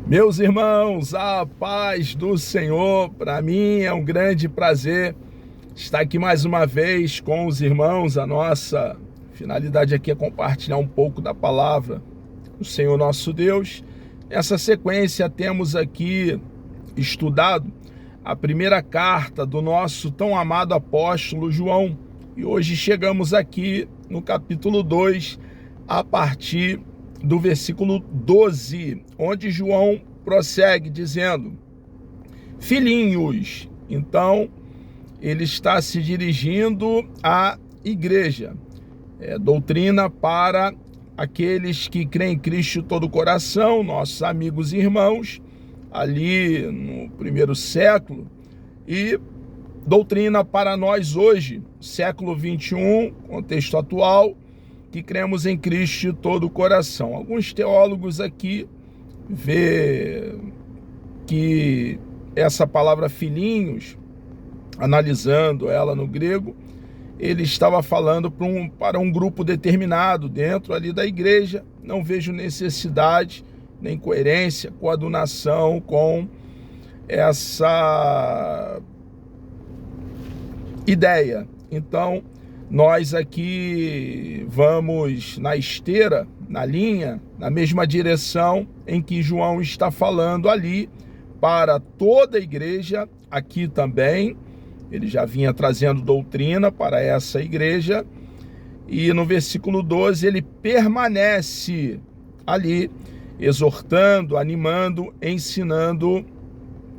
Meus irmãos, a paz do Senhor, para mim é um grande prazer estar aqui mais uma vez com os irmãos. A nossa finalidade aqui é compartilhar um pouco da palavra do Senhor nosso Deus. Nessa sequência temos aqui estudado a primeira carta do nosso tão amado apóstolo João. E hoje chegamos aqui no capítulo 2, a partir do versículo 12, onde João prossegue dizendo: filhinhos. Então, ele está se dirigindo à igreja. Doutrina para aqueles que creem em Cristo de todo o coração, nossos amigos e irmãos, ali no primeiro século, e doutrina para nós hoje, século 21, contexto atual, que cremos em Cristo de todo o coração. Alguns teólogos aqui vê que essa palavra filhinhos, analisando ela no grego, ele estava falando para um grupo determinado dentro ali da igreja. Não vejo necessidade nem coerência, coadunação com essa ideia. Então, nós aqui vamos na esteira, na linha, na mesma direção em que João está falando ali para toda a igreja. Aqui também ele já vinha trazendo doutrina para essa igreja, e no versículo 12 ele permanece ali exortando, animando, ensinando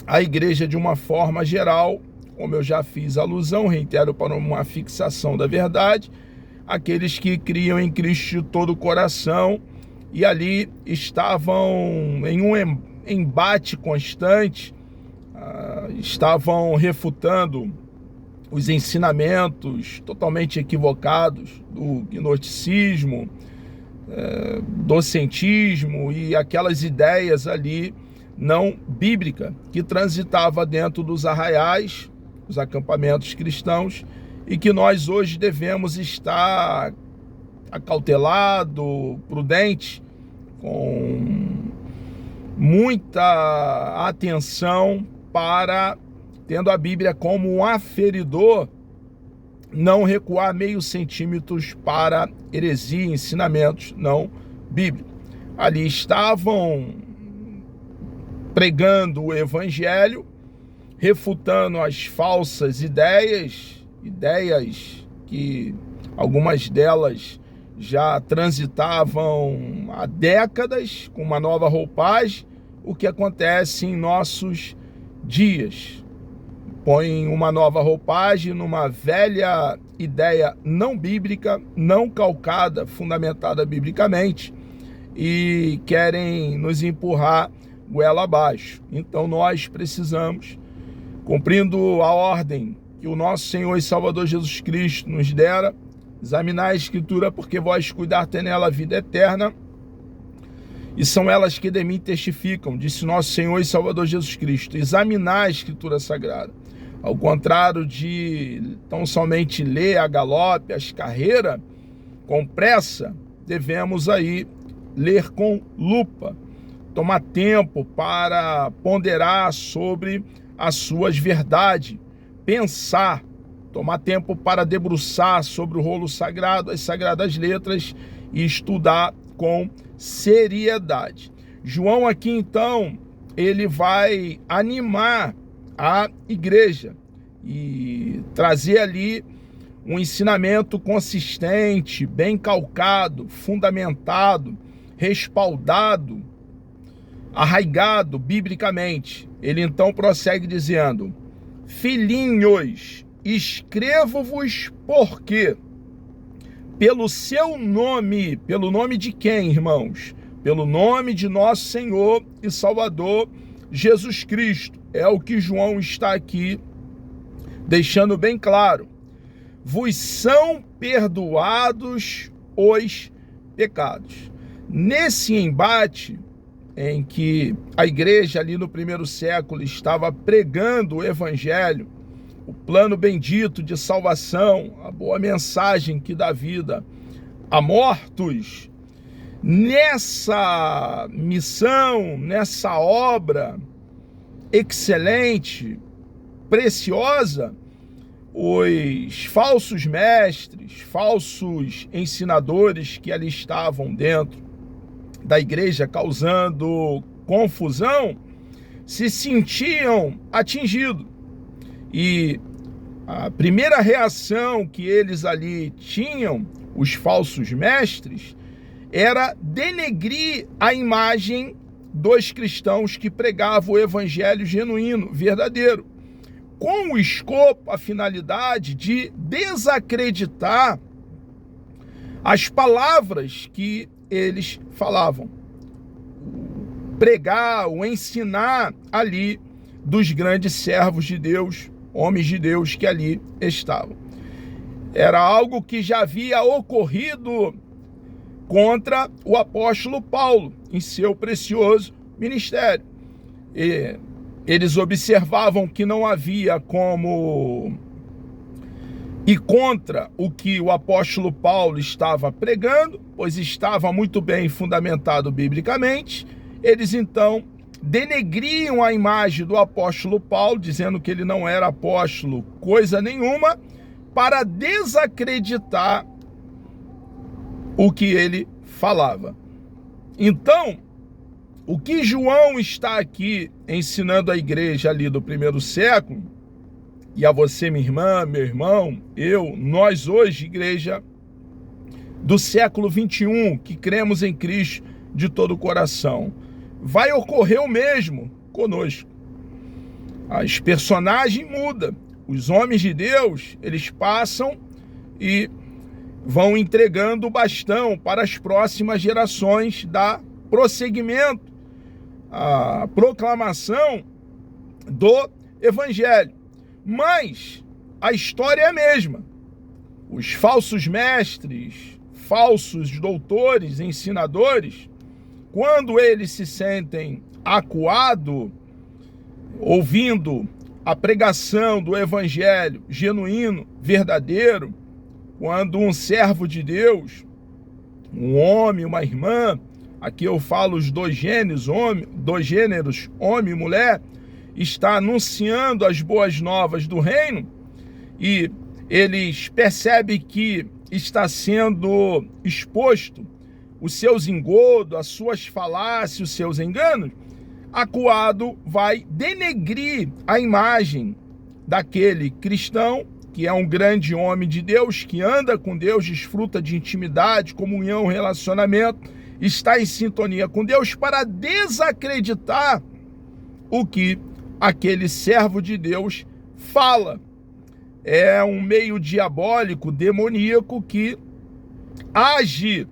a igreja de uma forma geral. Como eu já fiz alusão, reitero, para uma fixação da verdade, aqueles que criam em Cristo de todo o coração, e ali estavam em um embate constante, estavam refutando os ensinamentos totalmente equivocados do gnosticismo, docentismo e aquelas ideias ali não bíblica que transitava dentro dos arraiais, os acampamentos cristãos, e que nós hoje devemos estar acautelado, prudente, com muita atenção para, tendo a Bíblia como um aferidor, não recuar meio centímetros para heresia, ensinamentos não bíblicos. Ali estavam pregando o evangelho, refutando as falsas ideias que algumas delas já transitavam há décadas com uma nova roupagem. O que acontece em nossos dias? Põem uma nova roupagem numa velha ideia não bíblica, não calcada, fundamentada biblicamente, e querem nos empurrar goela abaixo. Então nós precisamos, cumprindo a ordem que o nosso Senhor e Salvador Jesus Cristo nos dera, examinar a Escritura, porque vós cuidar ter nela a vida eterna, e são elas que de mim testificam, disse nosso Senhor e Salvador Jesus Cristo. Examinar a Escritura Sagrada, ao contrário de tão somente ler a galope, as carreiras, com pressa, devemos aí ler com lupa, tomar tempo para ponderar sobre as suas verdades, pensar, tomar tempo para debruçar sobre o rolo sagrado, as sagradas letras, e estudar com seriedade. João aqui então, ele vai animar a igreja e trazer ali um ensinamento consistente, bem calcado, fundamentado, respaldado, arraigado biblicamente. Ele então prossegue dizendo: filhinhos, escrevo-vos porque pelo seu nome. Pelo nome de quem, irmãos? Pelo nome de nosso Senhor e Salvador Jesus Cristo. É o que João está aqui deixando bem claro. Vos são perdoados os pecados. Nesse embate em que a igreja ali no primeiro século estava pregando o evangelho, o plano bendito de salvação, a boa mensagem que dá vida a mortos, nessa missão, nessa obra excelente, preciosa, os falsos mestres, falsos ensinadores que ali estavam dentro da igreja causando confusão, se sentiam atingidos. E a primeira reação que eles ali tinham, os falsos mestres, era denegrir a imagem dos cristãos que pregavam o evangelho genuíno, verdadeiro, com o escopo, a finalidade de desacreditar as palavras que eles falavam, pregar, o ensinar ali dos grandes servos de Deus, homens de Deus que ali estavam. Era algo que já havia ocorrido contra o apóstolo Paulo em seu precioso ministério. E eles observavam que não havia como ir contra o que o apóstolo Paulo estava pregando, pois estava muito bem fundamentado biblicamente. Eles então denegriam a imagem do apóstolo Paulo, dizendo que ele não era apóstolo coisa nenhuma, para desacreditar o que ele falava. Então, o que João está aqui ensinando à igreja ali do primeiro século, e a você, minha irmã, meu irmão, nós hoje, igreja do século 21, que cremos em Cristo de todo o coração, vai ocorrer o mesmo conosco. As personagens mudam, os homens de Deus, eles passam e vão entregando o bastão para as próximas gerações, dar prosseguimento à proclamação do evangelho. Mas a história é a mesma. Os falsos mestres, falsos doutores, ensinadores, quando eles se sentem acuados, ouvindo a pregação do evangelho genuíno, verdadeiro, quando um servo de Deus, um homem, uma irmã, aqui eu falo os dois gêneros, homem e mulher, está anunciando as boas novas do reino, e eles percebem que está sendo exposto os seus engodos, as suas falácias, os seus enganos, acuado vai denegrir a imagem daquele cristão que é um grande homem de Deus, que anda com Deus, desfruta de intimidade, comunhão, relacionamento, está em sintonia com Deus, para desacreditar o que aquele servo de Deus fala. É um meio diabólico, demoníaco, que age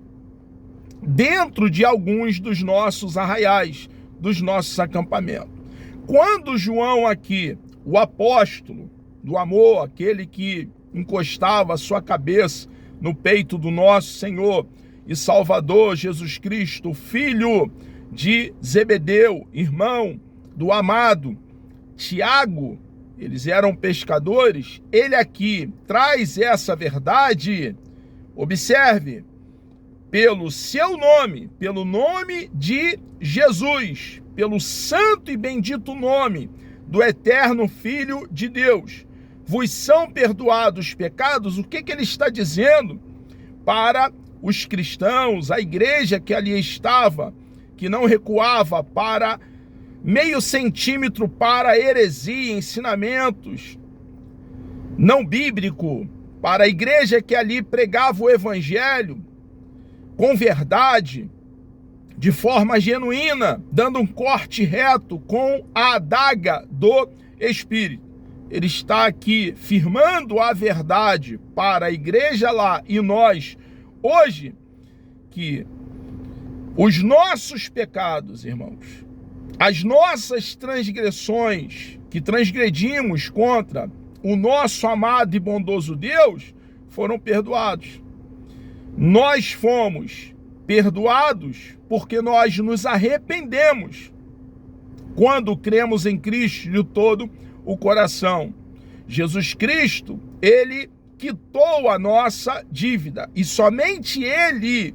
dentro de alguns dos nossos arraiais, dos nossos acampamentos. Quando João aqui, o apóstolo do amor, aquele que encostava a sua cabeça no peito do nosso Senhor e Salvador Jesus Cristo, filho de Zebedeu, irmão do amado Tiago, eles eram pescadores, ele aqui traz essa verdade, observe, pelo seu nome, pelo nome de Jesus, pelo santo e bendito nome do eterno Filho de Deus, vos são perdoados os pecados. O que ele está dizendo para os cristãos, a igreja que ali estava, que não recuava para meio centímetro para heresia, ensinamentos não bíblico, para a igreja que ali pregava o evangelho com verdade, de forma genuína, dando um corte reto com a adaga do Espírito. Ele está aqui firmando a verdade para a igreja lá e nós hoje, que os nossos pecados, irmãos, as nossas transgressões que transgredimos contra o nosso amado e bondoso Deus foram perdoados. Nós fomos perdoados porque nós nos arrependemos quando cremos em Cristo de todo o coração. Jesus Cristo, ele quitou a nossa dívida e somente ele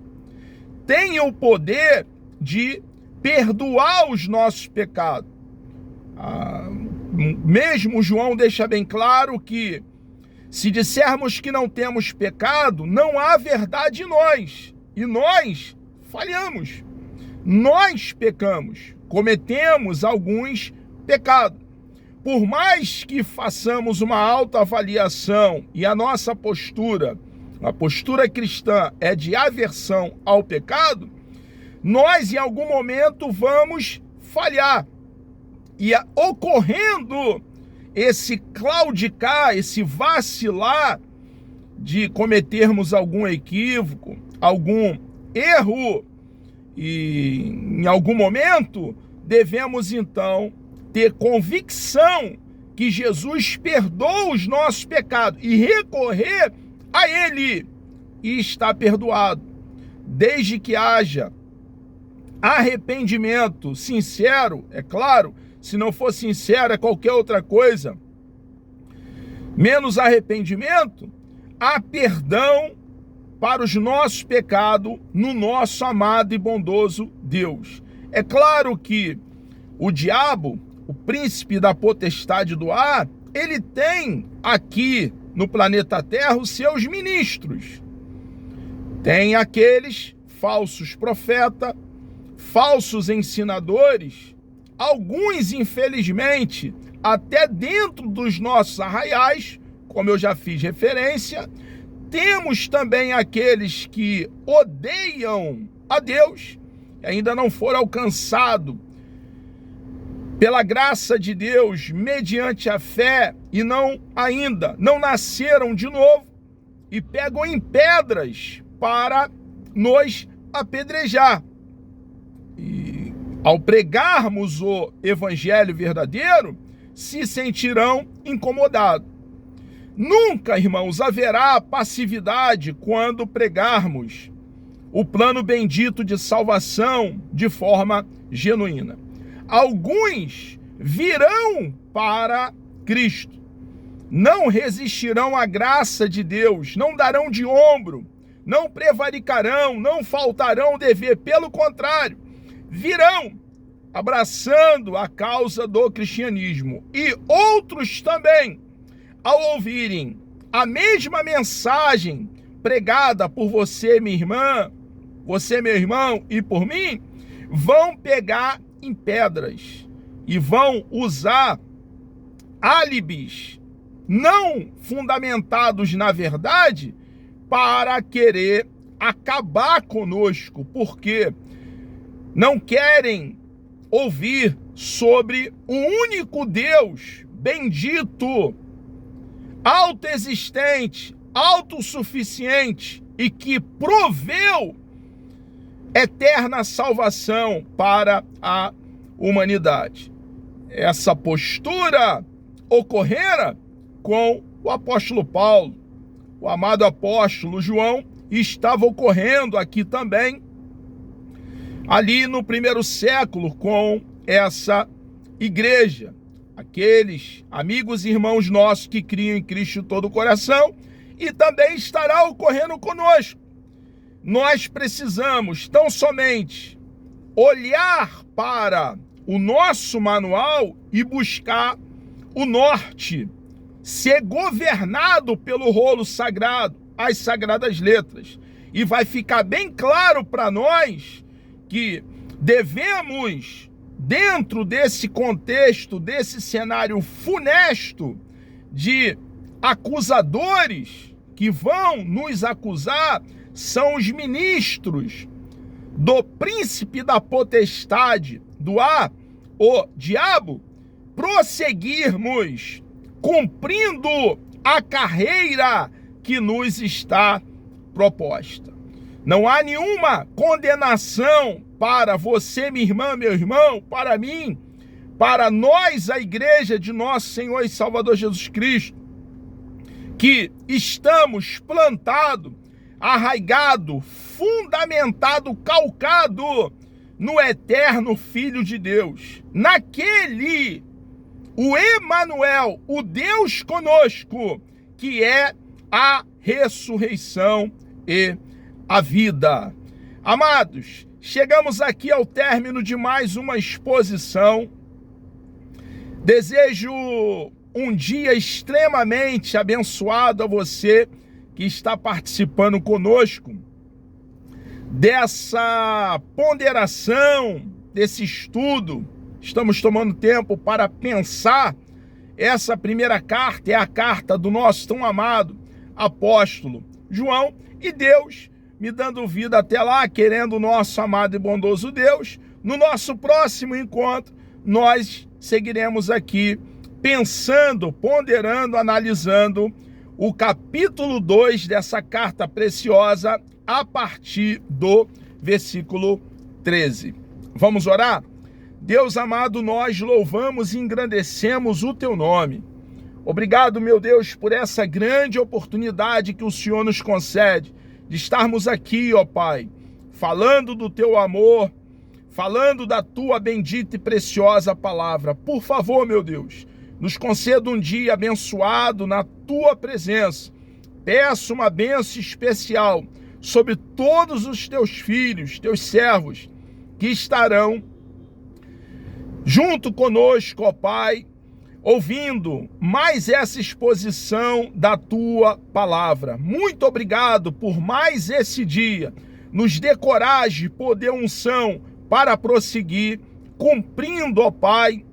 tem o poder de perdoar os nossos pecados. Mesmo João deixa bem claro que se dissermos que não temos pecado, não há verdade em nós. E nós falhamos. Nós pecamos. Cometemos alguns pecados. Por mais que façamos uma autoavaliação e a nossa postura, a postura cristã é de aversão ao pecado, nós em algum momento vamos falhar. E ocorrendo esse claudicar, esse vacilar de cometermos algum equívoco, algum erro, e em algum momento devemos então ter convicção que Jesus perdoa os nossos pecados e recorrer a Ele e está perdoado, desde que haja arrependimento sincero, é claro. Se não for sincero, é qualquer outra coisa, menos arrependimento, há perdão para os nossos pecados no nosso amado e bondoso Deus. É claro que o diabo, o príncipe da potestade do ar, ele tem aqui no planeta Terra os seus ministros. Tem aqueles falsos profetas, falsos ensinadores, alguns, infelizmente, até dentro dos nossos arraiais, como eu já fiz referência. Temos também aqueles que odeiam a Deus, ainda não foram alcançados pela graça de Deus, mediante a fé, e ainda não nasceram de novo, e pegam em pedras para nos apedrejar. E ao pregarmos o evangelho verdadeiro, se sentirão incomodados. Nunca, irmãos, haverá passividade quando pregarmos o plano bendito de salvação de forma genuína. Alguns virão para Cristo, não resistirão à graça de Deus, não darão de ombro, não prevaricarão, não faltarão dever, pelo contrário, virão abraçando a causa do cristianismo. E outros também, ao ouvirem a mesma mensagem pregada por você, minha irmã, você, meu irmão, e por mim, vão pegar em pedras e vão usar álibis não fundamentados na verdade para querer acabar conosco, porque não querem ouvir sobre o único Deus bendito, autoexistente, autossuficiente e que proveu eterna salvação para a humanidade. Essa postura ocorrera com o apóstolo Paulo, o amado apóstolo João, estava ocorrendo aqui também, ali no primeiro século, com essa igreja, aqueles amigos e irmãos nossos que criam em Cristo todo o coração, e também estará ocorrendo conosco. Nós precisamos tão somente olhar para o nosso manual e buscar o norte, ser governado pelo rolo sagrado, as sagradas letras. E vai ficar bem claro para nós que devemos, dentro desse contexto, desse cenário funesto de acusadores que vão nos acusar, são os ministros do príncipe da potestade do ar, o diabo, prosseguirmos cumprindo a carreira que nos está proposta. Não há nenhuma condenação para você, minha irmã, meu irmão, para mim, para nós, a igreja de nosso Senhor e Salvador Jesus Cristo, que estamos plantados, arraigado, fundamentado, calcado no eterno Filho de Deus, naquele, o Emanuel, o Deus conosco, que é a ressurreição e a vida. Amados, chegamos aqui ao término de mais uma exposição. Desejo um dia extremamente abençoado a você que está participando conosco dessa ponderação, desse estudo. Estamos tomando tempo para pensar. Essa primeira carta é a carta do nosso tão amado apóstolo João, e Deus me dando vida até lá, querendo o nosso amado e bondoso Deus. No nosso próximo encontro, nós seguiremos aqui pensando, ponderando, analisando o capítulo 2 dessa carta preciosa, a partir do versículo 13. Vamos orar? Deus amado, nós louvamos e engrandecemos o teu nome. Obrigado, meu Deus, por essa grande oportunidade que o Senhor nos concede de estarmos aqui, ó Pai, falando do teu amor, falando da tua bendita e preciosa palavra. Por favor, meu Deus, nos conceda um dia abençoado na tua presença. Peço uma bênção especial sobre todos os teus filhos, teus servos, que estarão junto conosco, ó Pai, ouvindo mais essa exposição da tua palavra. Muito obrigado por mais esse dia. Nos dê coragem, poder, unção para prosseguir, cumprindo, ó Pai,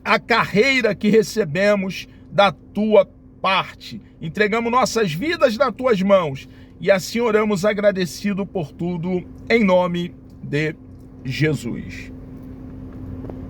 a carreira que recebemos da tua parte. Entregamos nossas vidas nas tuas mãos e assim oramos agradecido por tudo, em nome de Jesus.